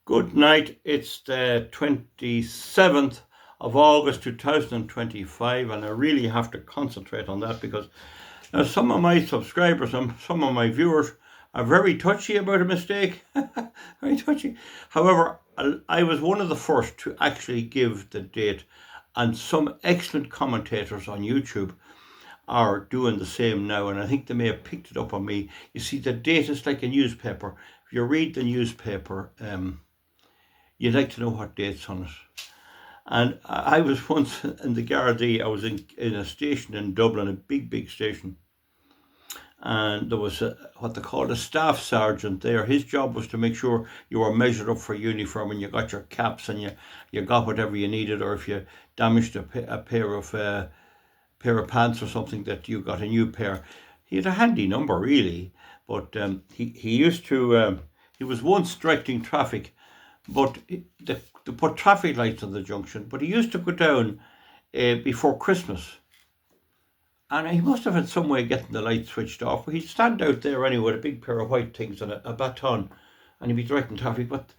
Good night. It's the 27th of August 2025, and I really have to concentrate on that because now some of my subscribers and some of my viewers are very touchy about a mistake. Very touchy. However, I was one of the first to actually give the date, and some excellent commentators on YouTube are doing the same now, and I think they may have picked it up on me. You see, the date is like a newspaper. If you read the newspaper, you'd like to know what date's on it. And I was once in the Gardaí. I was in a station in Dublin, a big station. And there was what they called a staff sergeant there. His job was to make sure you were measured up for uniform and you got your caps and you got whatever you needed, or if you damaged a pair of pants or something, that you got a new pair. He had a handy number, really, but he used to. He was once directing traffic, but to put traffic lights on the junction. But he used to go down before Christmas, and he must have had some way of getting the lights switched off. But he'd stand out there anyway with a big pair of white things and a baton, and he'd be directing traffic. But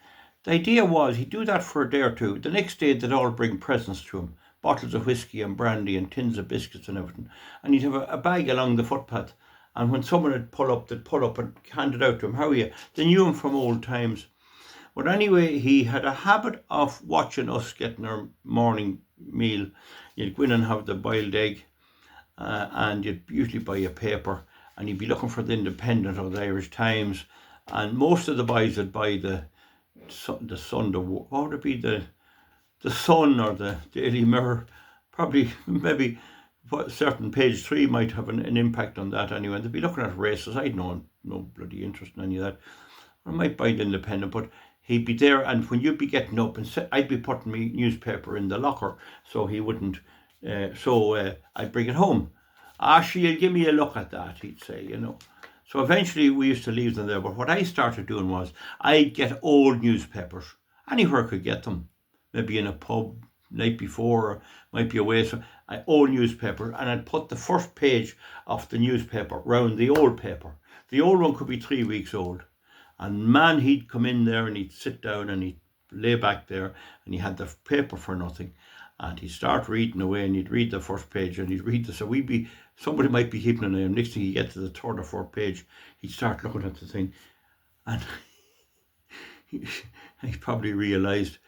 the idea was he'd do that for a day or two. The next day they'd all bring presents to him, bottles of whiskey and brandy and tins of biscuits and everything. And he'd have a bag along the footpath. And when someone would pull up, they'd pull up and hand it out to him. How are you? They knew him from old times. But anyway, he had a habit of watching us getting our morning meal. You'd go in and have the boiled egg, and you'd usually buy a paper, and you'd be looking for the Independent or the Irish Times. And most of the boys would buy the Sun, what would it be, the Sun or the Daily Mirror. Probably, maybe certain page 3 might have an impact on that anyway. And they'd be looking at races. I'd no bloody interest in any of that. I might buy the Independent, but he'd be there, and when you'd be getting up, and I'd be putting my newspaper in the locker so he wouldn't. I'd bring it home. She'll give me a look at that, he'd say. So eventually we used to leave them there. But what I started doing was I'd get old newspapers, anywhere I could get them, maybe in a pub night before, or might be away. So old newspaper, and I'd put the first page of the newspaper round the old paper. The old one could be 3 weeks old. And man, he'd come in there and he'd sit down and he'd lay back there, and he had the paper for nothing. And he'd start reading away, and he'd read the first page, and he'd read this. So somebody might be keeping an eye on. Next thing you get to the third or fourth page, he'd start looking at the thing. And he probably realised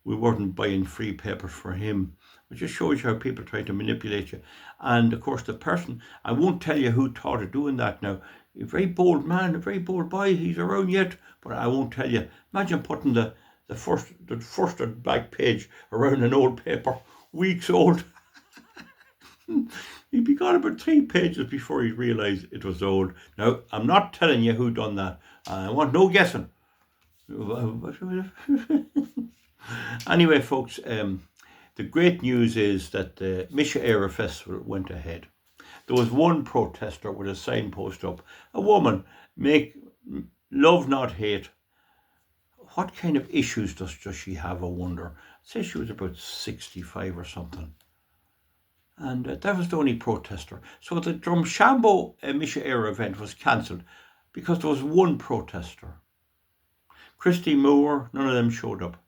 we weren't buying free papers for him. It just shows you how people try to manipulate you. And of course, the person, I won't tell you who thought of doing that now. A very bold man, a very bold boy. He's around yet, but I won't tell you. Imagine putting the first and back page around an old paper, weeks old. He'd be gone about 3 pages before he realised it was old. Now, I'm not telling you who done that. I want no guessing. Anyway, folks, the great news is that the Misha Era Festival went ahead. There was one protester with a signpost up. A woman, make love not hate. What kind of issues does she have, I wonder? Say she was about 65 or something. And that was the only protester. So the Drumshanbo Misha Era event was cancelled because there was one protester. Christy Moore, none of them showed up.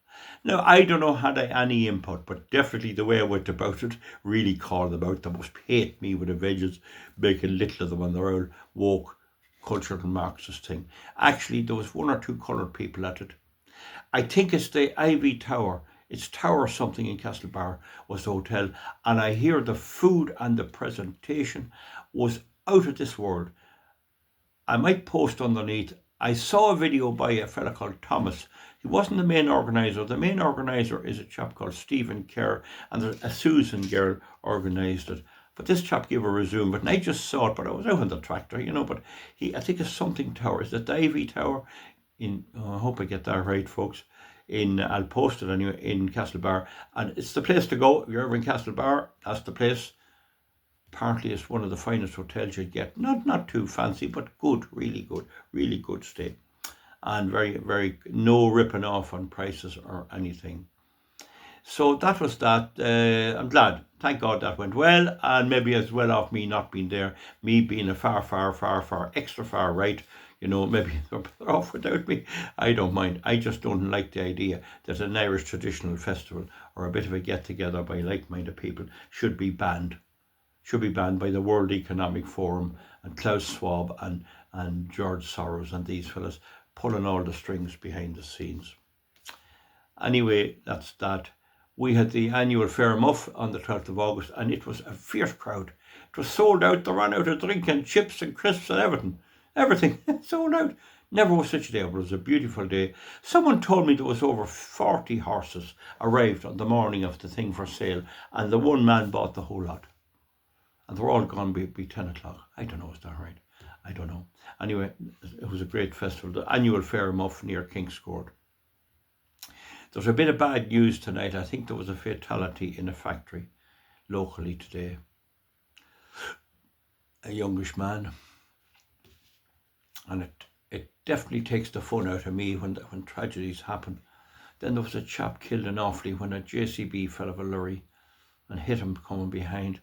Now, I don't know had I any input, but definitely the way I went about it really called them out. They must hate me with a vengeance, making little of them on their own woke, cultural and Marxist thing. Actually, there was 1 or 2 coloured people at it. I think it's the Ivy Tower. It's Tower something in Castlebar was the hotel. And I hear the food and the presentation was out of this world. I might post underneath. I saw a video by a fella called Thomas. He wasn't the main organiser. The main organiser is a chap called Stephen Kerr, and a Susan girl organised it. But this chap gave a resume, but I just saw it, but I was out on the tractor, but I think it's something Tower. Is it the Ivy Tower? I hope I get that right, folks. I'll post it anyway, in Castlebar. And it's the place to go. If you're ever in Castlebar, that's the place. Apparently it's one of the finest hotels you'd get. Not too fancy, but good, really good stay. And very, very, no ripping off on prices or anything. So that was that. I'm glad. Thank God that went well. And maybe as well off me not being there, me being a far, extra far right, maybe they're better off without me. I don't mind. I just don't like the idea that an Irish traditional festival or a bit of a get-together by like-minded people should be banned. Should be banned by the World Economic Forum and Klaus Schwab and George Soros and these fellas pulling all the strings behind the scenes. Anyway, that's that. We had the annual Fair Muff on the 12th of August, and it was a fierce crowd. It was sold out. They ran out of drink and chips and crisps and everything. Everything sold out. Never was such a day, but it was a beautiful day. Someone told me there was over 40 horses arrived on the morning of the thing for sale, and the one man bought the whole lot. And they're all gone by 10 o'clock. I don't know, is that right? I don't know. Anyway, it was a great festival. The annual Fair Muff near Kingscourt. There's a bit of bad news tonight. I think there was a fatality in a factory locally today. A youngish man. And it definitely takes the fun out of me when tragedies happen. Then there was a chap killed in Offaly when a JCB fell off a lorry and hit him coming behind.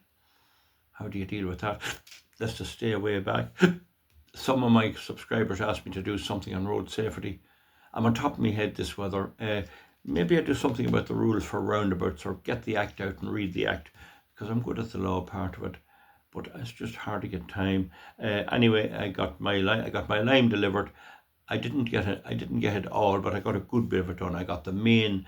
How do you deal with that? Let's just stay way back. Some of my subscribers asked me to do something on road safety. I'm on top of my head this weather. Maybe I do something about the rules for roundabouts or get the act out and read the act, because I'm good at the law part of it, but it's just hard to get time. Anyway, I got my lime delivered. I didn't get it all, but I got a good bit of it done. I got the main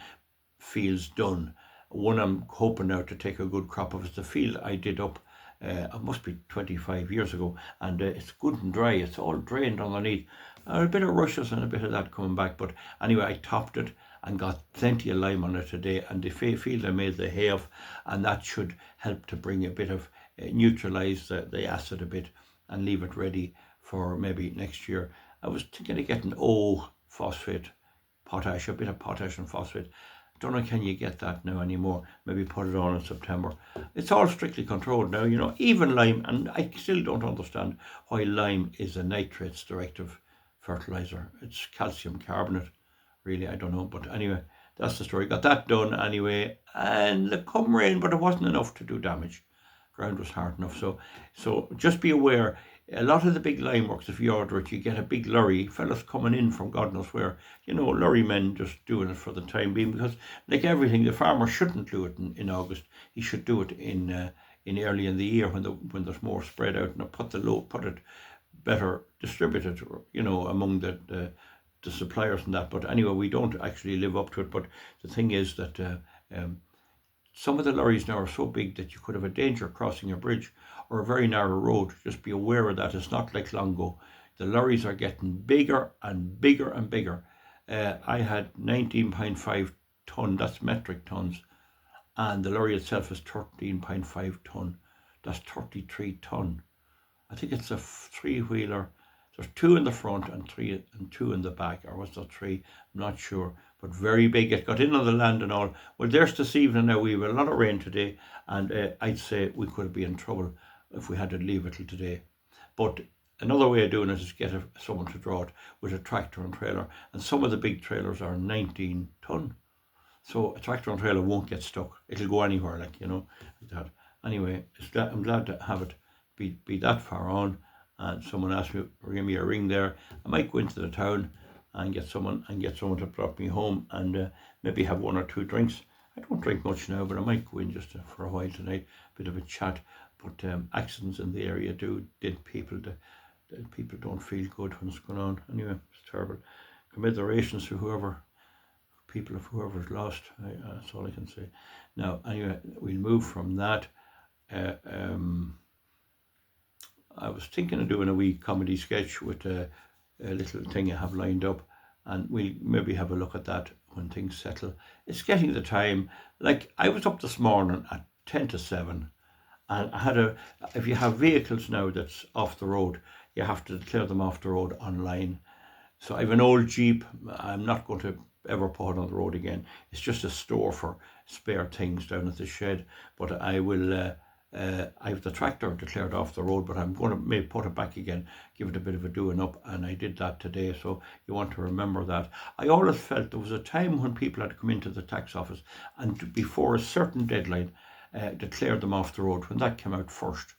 fields done. One I'm hoping now to take a good crop of is the field I did up. It must be 25 years ago, and it's good and dry. It's all drained underneath. A bit of rushes and a bit of that coming back, but anyway, I topped it and got plenty of lime on it today, and the field I made the hay of, and that should help to bring a bit of neutralise the acid a bit and leave it ready for maybe next year. I was thinking of getting phosphate, potash, a bit of potash and phosphate. Don't know, can you get that now anymore? Maybe put it on in September. It's all strictly controlled now, even lime, and I still don't understand why lime is a nitrates directive fertilizer. It's calcium carbonate, really, I don't know. But anyway, that's the story. Got that done anyway, and it come rain, but it wasn't enough to do damage. Ground was hard enough. So just be aware, a lot of the big lime works, if you order it, you get a big lorry, fellas coming in from God knows where, lorry men just doing it for the time being, because like everything, the farmer shouldn't do it in August. He should do it in early in the year when there's more spread out, and put it better distributed, among the suppliers and that. But anyway, we don't actually live up to it. But the thing is that some of the lorries now are so big that you could have a danger crossing a bridge or a very narrow road. Just be aware of that. It's not like long ago. The lorries are getting bigger and bigger and bigger. I had 19.5 ton, that's metric tons, and the lorry itself is 13.5 ton. That's 33 ton. I think it's a three-wheeler. There's two in the front and two in the back, or was there three? I'm not sure, but very big. It got in on the land and all. Well, there's this evening now. We have a lot of rain today, and I'd say we could be in trouble if we had to leave it till today. But another way of doing it is get someone to draw it with a tractor and trailer, and some of the big trailers are 19 ton. So a tractor and trailer won't get stuck. It'll go anywhere, like that. Anyway, I'm glad to have it be that far on. And someone asked me, give me a ring there. I might go into the town and get someone to drop me home, and maybe have one or two drinks. I don't drink much now, but I might go in just for a while tonight, bit of a chat. But accidents in the area did people don't feel good when it's going on. Anyway, it's terrible. Commiserations to whoever's lost. That's all I can say. Now, anyway, we'll move from that. I was thinking of doing a wee comedy sketch with a little thing I have lined up, and we'll maybe have a look at that when things settle. It's getting the time. Like, I was up this morning at 10 to 7, and I had if you have vehicles now that's off the road, you have to declare them off the road online. So I have an old Jeep. I'm not going to ever put it on the road again. It's just a store for spare things down at the shed, but I will... I have the tractor declared off the road, but I'm going to maybe put it back again, give it a bit of a doing up, and I did that today, so you want to remember that. I always felt there was a time when people had to come into the tax office and before a certain deadline declare them off the road, when that came out first.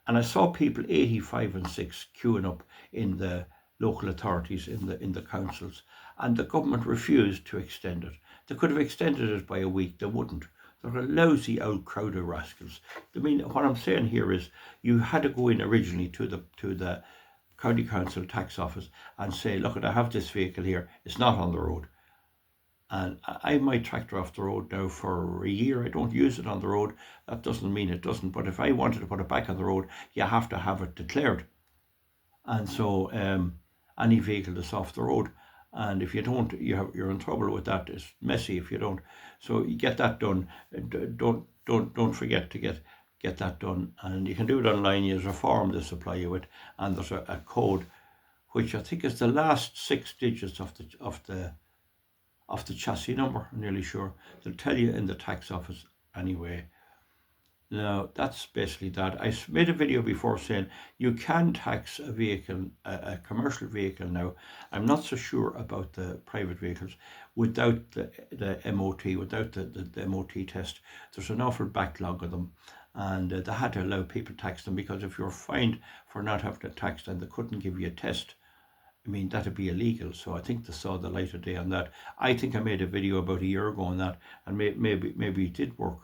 And I saw people 85 and 6 queuing up in the local authorities in the councils, and the government refused to extend it. They could have extended it by a week, they wouldn't. They're a lousy old crowd of rascals. I mean, what I'm saying here is you had to go in originally to the county council tax office and say, look, I have this vehicle here, it's not on the road. And I have my tractor off the road now for a year. I don't use it on the road. That doesn't mean it doesn't. But if I wanted to put it back on the road, you have to have it declared. And so any vehicle that's off the road. And if you don't, you're in trouble with that. It's messy if you don't. So you get that done. Don't forget to get that done. And you can do it online. There's a form they supply you with, and there's a code, which I think is the last 6 digits of the chassis number. I'm nearly sure they'll tell you in the tax office anyway. Now that's basically that. I made a video before saying you can tax a vehicle, a commercial vehicle now. I'm not so sure about the private vehicles without the MOT, without the MOT test. There's an awful backlog of them, and they had to allow people to tax them, because if you're fined for not having to tax and they couldn't give you a test, I mean, that'd be illegal. So I think they saw the light of day on that. I think I made a video about a year ago on that, and maybe it did work.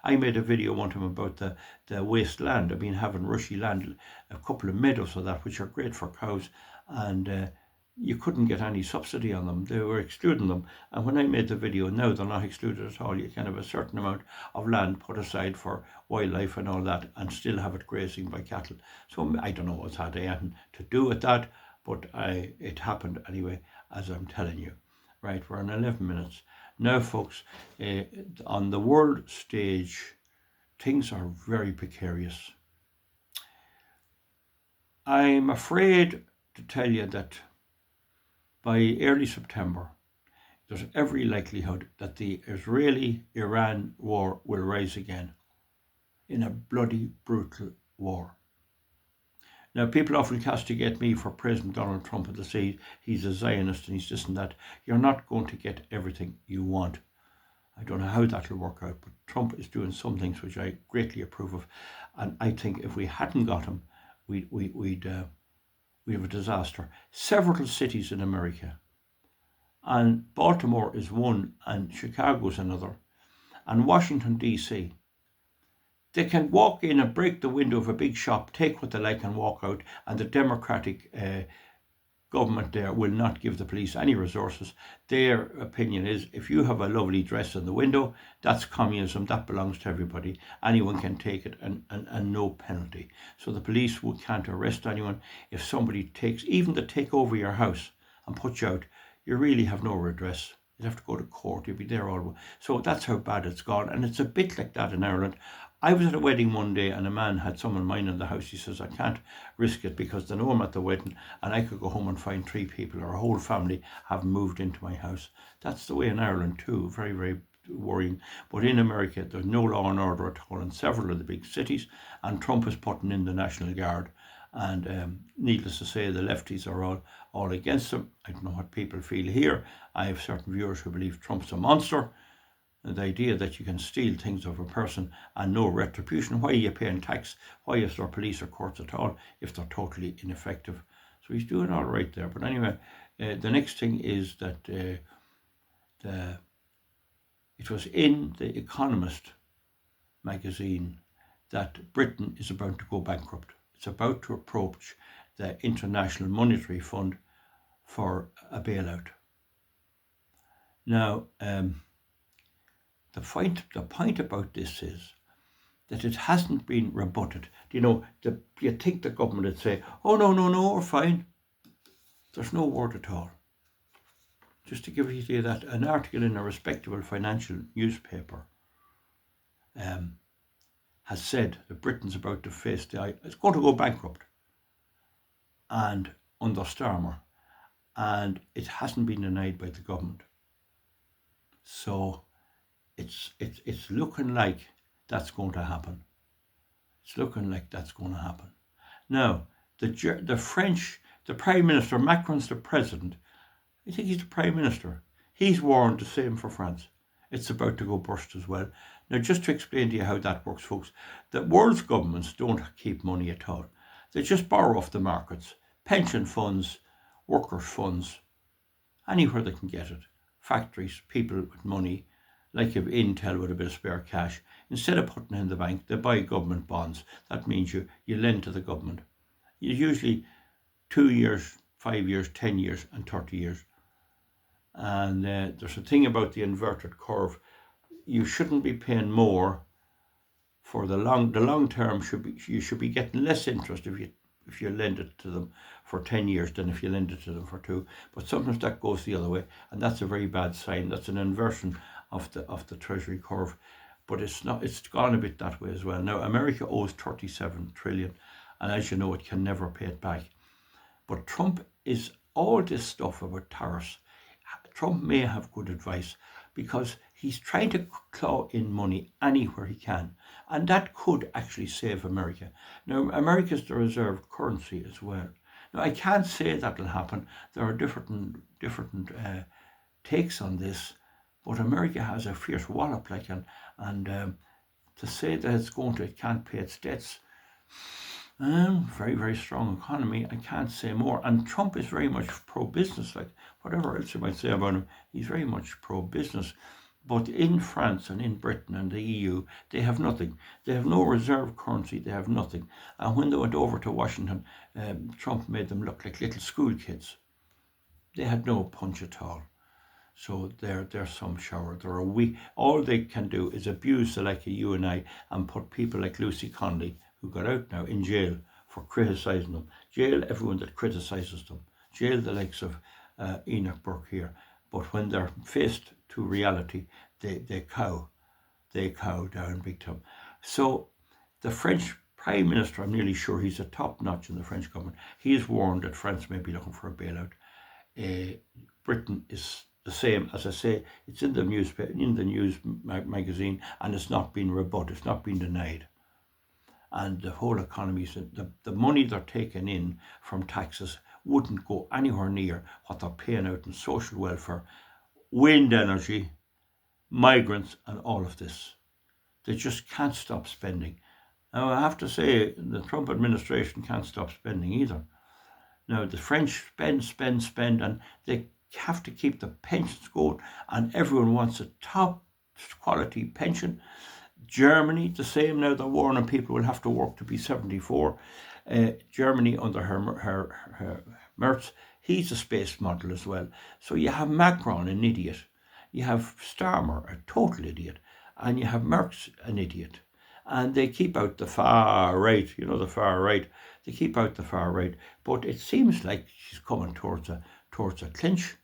I made a video one time about the waste land. I mean, having rushy land, a couple of meadows of that, which are great for cows, and you couldn't get any subsidy on them. They were excluding them. And when I made the video, now they're not excluded at all. You can have a certain amount of land put aside for wildlife and all that, and still have it grazing by cattle. So I don't know what's had anything to do with that, but it happened anyway, as I'm telling you. Right, we're on 11 minutes. Now, folks, on the world stage, things are very precarious. I'm afraid to tell you that by early September, there's every likelihood that the Israeli-Iran war will rise again in a bloody, brutal war. Now, people often castigate me for praising Donald Trump, and they say he's a Zionist and he's this and that. You're not going to get everything you want. I don't know how that'll work out, but Trump is doing some things which I greatly approve of. And I think if we hadn't got him, we'd have a disaster. Several cities in America, and Baltimore is one, and Chicago's another, and Washington, D.C., they can walk in and break the window of a big shop, take what they like and walk out, and the Democratic government there will not give the police any resources. Their opinion is, if you have a lovely dress in the window, that's communism, that belongs to everybody. Anyone can take it and no penalty. So the police can't arrest anyone. If somebody even to take over your house and put you out, you really have no redress. You'd have to go to court, you'd be there all the way. So that's how bad it's gone, and it's a bit like that in Ireland. I was at a wedding one day, and a man had someone mine in the house. He says, I can't risk it because they know I'm at the wedding, and I could go home and find 3 people or a whole family have moved into my house. That's the way in Ireland too, very, very worrying. But in America, there's no law and order at all in several of the big cities, and Trump is putting in the National Guard. And needless to say, the lefties are all against him. I don't know what people feel here. I have certain viewers who believe Trump's a monster. The idea that you can steal things of a person and no retribution. Why are you paying tax? Why is there police or courts at all if they're totally ineffective? So he's doing all right there. But anyway, the next thing is that it was in The Economist magazine that Britain is about to go bankrupt. It's about to approach the International Monetary Fund for a bailout. Now, the point about this is that it hasn't been rebutted. You think the government would say, oh, no, we're fine. There's no word at all. Just to give you that, an article in a respectable financial newspaper has said that Britain's about to face it's going to go bankrupt and under Starmer, and it hasn't been denied by the government. So it's looking like that's going to happen. It's looking like that's going to happen. Now, the French, the Prime Minister, Macron's the president. I think he's the Prime Minister. He's warned the same for France. It's about to go burst as well. Now, just to explain to you how that works, folks, the world's governments don't keep money at all. They just borrow off the markets. Pension funds, workers' funds, anywhere they can get it. Factories, people with money, like if Intel with a bit of spare cash, instead of putting it in the bank, they buy government bonds. That means you lend to the government. It's usually 2 years, 5 years, 10 years, and 30 years. And there's a thing about the inverted curve. You shouldn't be paying more for the long term. You should be getting less interest if you lend it to them for 10 years than if you lend it to them for 2. But sometimes that goes the other way, and that's a very bad sign. That's an inversion of the Treasury curve. But it's gone a bit that way as well. Now, America owes 37 trillion, and as you know, it can never pay it back. But Trump is all this stuff about tariffs. Trump may have good advice because he's trying to claw in money anywhere he can, and that could actually save America. Now, America's the reserve currency as well. Now, I can't say that will happen. There are different takes on this, but America has a fierce wallop, like, and to say that it can't pay its debts. Very, very strong economy. I can't say more. And Trump is very much pro-business, like whatever else you might say about him. He's very much pro-business. But in France and in Britain and the EU, they have nothing. They have no reserve currency. They have nothing. And when they went over to Washington, Trump made them look like little school kids. They had no punch at all. So they're some shower. They're a weak. All they can do is abuse the like of you and I and put people like Lucy Conley, who got out now, in jail for criticising them. Jail everyone that criticises them. Jail the likes of Enoch Burke here. But when they're faced to reality, they cow down big time. So the French Prime Minister, I'm nearly sure he's a top notch in the French government. He's warned that France may be looking for a bailout. Britain is the same. As I say, it's in the newspaper, in the news magazine, and it's not been rebutted, it's not been denied. And the whole economy, the money they're taking in from taxes wouldn't go anywhere near what they're paying out in social welfare, wind energy, migrants, and all of this. They just can't stop spending. Now, I have to say, the Trump administration can't stop spending either. Now, the French spend, and they have to keep the pensions going, and everyone wants a top quality pension. Germany, the same now. They're warning people will have to work to be 74. Germany under her Merz, he's a space model as well. So you have Macron, an idiot. You have Starmer, a total idiot. And you have Merz, an idiot. And they keep out the far right, the far right. They keep out the far right. But it seems like she's coming towards a clinch.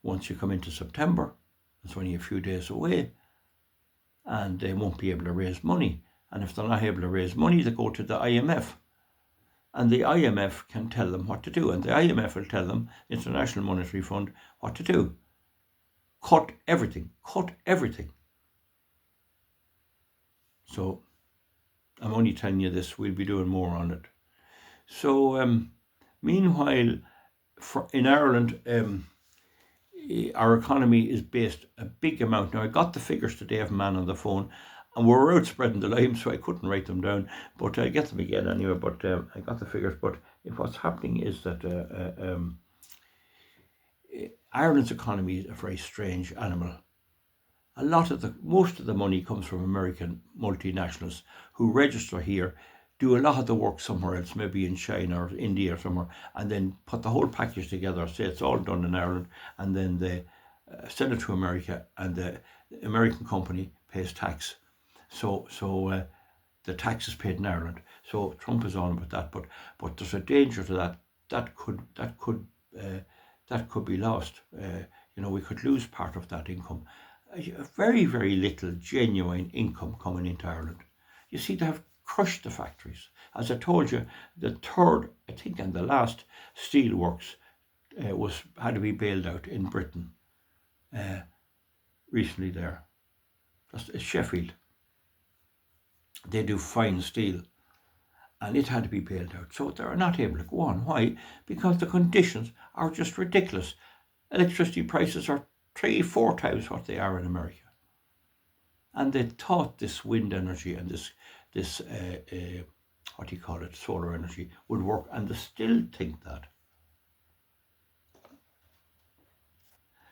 Once you come into September, it's only a few days away. And they won't be able to raise money. And if they're not able to raise money, they go to the IMF. And the IMF can tell them what to do. And the IMF will tell them, International Monetary Fund, what to do. Cut everything. So, I'm only telling you this. We'll be doing more on it. So, meanwhile, in Ireland, our economy is based a big amount. Now, I got the figures today of a man on the phone, and we were out spreading the lime, so I couldn't write them down, but I get them again anyway. But I got the figures. But what's happening is that Ireland's economy is a very strange animal. Most of the money comes from American multinationals who register here, do a lot of the work somewhere else, maybe in China or India or somewhere, and then put the whole package together, say it's all done in Ireland, and then they send it to America, and the American company pays tax. So the tax is paid in Ireland. So Trump is on about that, but there's a danger to that. That could be lost. We could lose part of that income. Very, very little genuine income coming into Ireland. You see, they have crushed the factories. As I told you, the third, I think, and the last steelworks had to be bailed out in Britain recently there. That's Sheffield. They do fine steel, and it had to be bailed out. So they're not able to go on. Why? Because the conditions are just ridiculous. Electricity prices are 3-4 times what they are in America. And they thought this wind energy and this solar energy would work, and they still think that.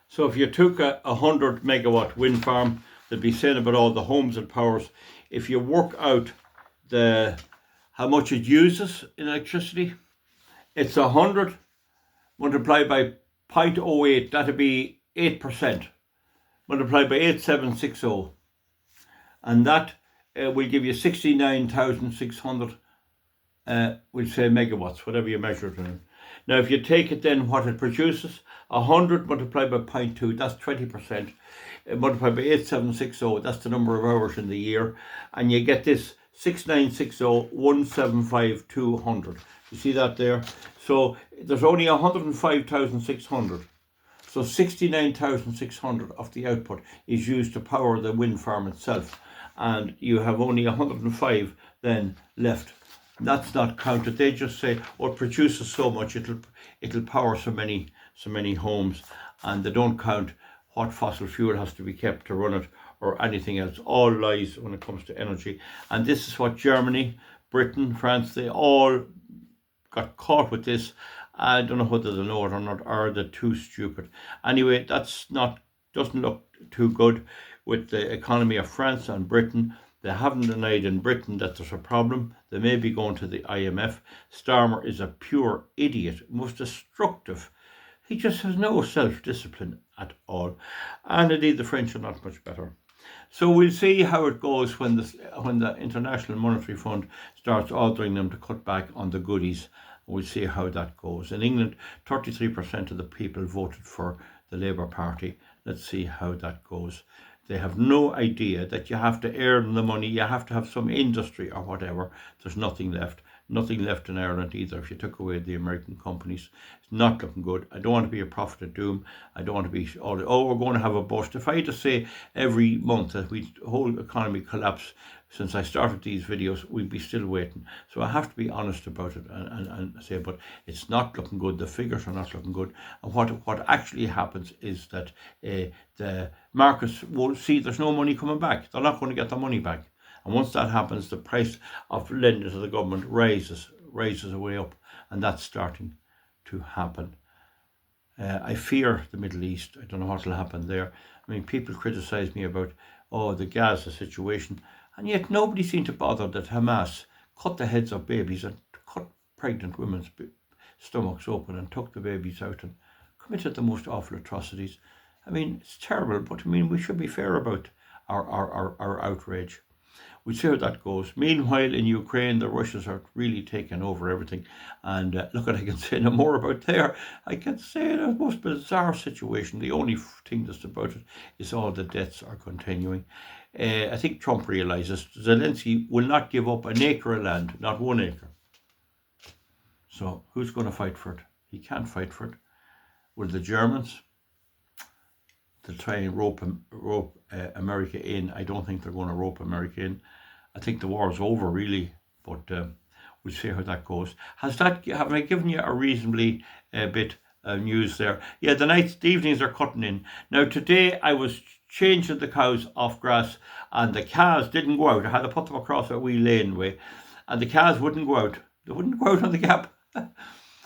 So if you took a 100 megawatt wind farm, they'd be saying about all the homes it powers. If you work out how much it uses in electricity, it's 100 multiplied by 0.08, that'd be 8%, multiplied by 8760, and that will give you 69,600, we'll say megawatts, whatever you measure it in. Now if you take it then what it produces, 100 multiplied by 0.2, that's 20%, multiplied by 8760, that's the number of hours in the year, and you get this 6960,175,200. You see that there? So there's only 105,600. So 69,600 of the output is used to power the wind farm itself, and you have only 105 then left. That's not counted. They just say, oh, it produces so much, it'll power so many homes, and they don't count what fossil fuel has to be kept to run it or anything else. All lies when it comes to energy. And this is what Germany, Britain, France, they all got caught with this. I don't know whether they know it or not, or they're too stupid. Anyway, doesn't look too good with the economy of France and Britain. They haven't denied in Britain that there's a problem. They may be going to the IMF. Starmer is a pure idiot, most destructive. He just has no self-discipline at all. And indeed, the French are not much better. So we'll see how it goes when the International Monetary Fund starts ordering them to cut back on the goodies. We'll see how that goes. In England, 33% of the people voted for the Labour Party. Let's see how that goes. They have no idea that you have to earn the money, you have to have some industry or whatever. There's nothing left. Nothing left in Ireland either if you took away the American companies. It's not looking good. I don't want to be a prophet of doom. I don't want to be, we're going to have a bust. If I had to say every month that the whole economy collapse since I started these videos, we'd be still waiting. So I have to be honest about it and say, but it's not looking good. The figures are not looking good. And what actually happens is that the markets will see there's no money coming back. They're not going to get the money back. And once that happens, the price of lending to the government rises way up, and that's starting to happen. I fear the Middle East. I don't know what will happen there. I mean, people criticise me about, the Gaza situation, and yet nobody seemed to bother that Hamas cut the heads of babies and cut pregnant women's stomachs open and took the babies out and committed the most awful atrocities. I mean, it's terrible, but I mean, we should be fair about our outrage. We'll see how that goes. Meanwhile, in Ukraine, the Russians are really taking over everything. And look, I can say no more about there. I can say the most bizarre situation. The only thing that's about it is all the deaths are continuing. I think Trump realises Zelensky will not give up an acre of land, not 1 acre. So who's going to fight for it? He can't fight for it. Will the Germans? They'll try and rope America in. I don't think they're going to rope America in. I think the war is over, really, but we'll see how that goes. Have I given you a reasonably bit of news there? Yeah, the evenings are cutting in. Now, today I was changing the cows off grass, and the calves didn't go out. I had to put them across a wee laneway, and the calves wouldn't go out. They wouldn't go out on the gap.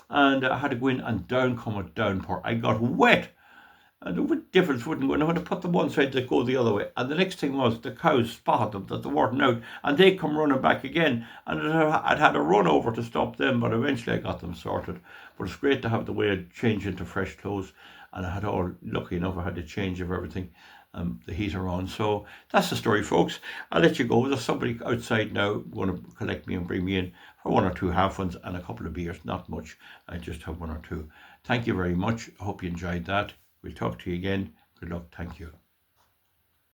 And I had to go in, and down come a downpour. I got wet. And the difference wouldn't go. And I had to put them one side to go the other way. And the next thing was the cows spotted them that they weren't out, and they come running back again. And I'd had a run over to stop them, but eventually I got them sorted. But it's great to have the way to change into fresh clothes. And I had lucky enough, I had to change of everything, the heater on. So that's the story, folks. I'll let you go. There's somebody outside now going to collect me and bring me in for 1 or 2 half ones and a couple of beers. Not much. I just have 1 or 2. Thank you very much. I hope you enjoyed that. We'll talk to you again. Good luck. Thank you.